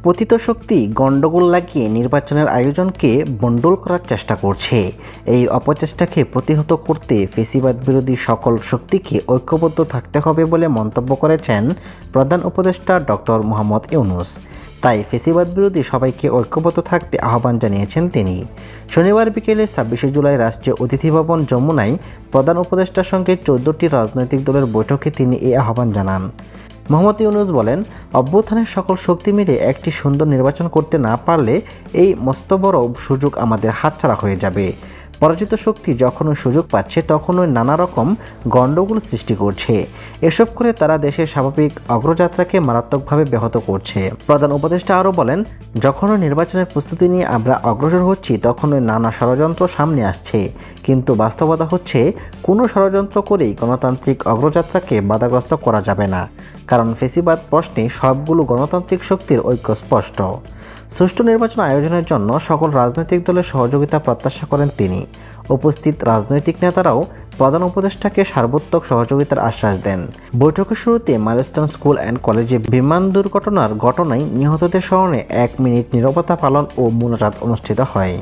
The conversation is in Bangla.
পতিত শক্তি গণ্ডগোল লাগিয়ে নির্বাচনের আয়োজনকে বন্ডল করার চেষ্টা করছে। এই অপচেষ্টাকে প্রতিহত করতে ফ্যাসিবাদ বিরোধী সকল শক্তিকে ঐক্যবদ্ধ থাকতে হবে বলে মন্তব্য করেছেন প্রধান উপদেষ্টা ডক্টর মোহাম্মদ ইউনূস। তাই ফ্যাসিবাদ বিরোধী সবাইকে ঐক্যবদ্ধ থাকতে আহ্বান জানিয়েছেন তিনি। শনিবার বিকেলে ২৬শে জুলাই রাষ্ট্রীয় অতিথি ভবন যমুনায় প্রধান উপদেষ্টার সঙ্গে ১৪টি রাজনৈতিক দলের বৈঠকে তিনি এই আহ্বান জানান। মোহাম্মদ ইউনূস বলেন, অভ্যুত্থানের সকল শক্তি মিলে একটি সুন্দর নির্বাচন করতে না পারলে এই মস্ত বড় সুযোগ আমাদের হাতছাড়া হয়ে যাবে। পরাজিত শক্তি যখনই সুযোগ পাচ্ছে তখনই নানা রকম গণ্ডগোল সৃষ্টি করছে। এসব করে তারা দেশের স্বাভাবিক অগ্রযাত্রাকে মারাত্মকভাবে ব্যাহত করছে। প্রধান উপদেষ্টা আরও বলেন, যখনই নির্বাচনের প্রস্তুতি নিয়ে আমরা অগ্রসর হচ্ছি তখনই নানা ষড়যন্ত্র সামনে আসছে, কিন্তু বাস্তবতা হচ্ছে কোনো ষড়যন্ত্র করেই গণতান্ত্রিক অগ্রযাত্রাকে বাধাগ্রস্ত করা যাবে না, কারণ ফ্যাসিবাদ প্রশ্নে সবগুলো গণতান্ত্রিক শক্তির ঐক্য স্পষ্ট। সুষ্ঠু নির্বাচন আয়োজনের জন্য সকল রাজনৈতিক দলের সহযোগিতা প্রত্যাশা করেন তিনি। উপস্থিত রাজনৈতিক নেতারাও প্রধান উপদেষ্টাকে সর্বোত্তক সহযোগিতার আশ্বাস দেন। বৈঠকের শুরুতে মাইলস্টোন স্কুল অ্যান্ড কলেজে বিমান দুর্ঘটনার ঘটনায় নিহতদের স্মরণে ১ মিনিট নীরবতা পালন ও মোনাজাত অনুষ্ঠিত হয়।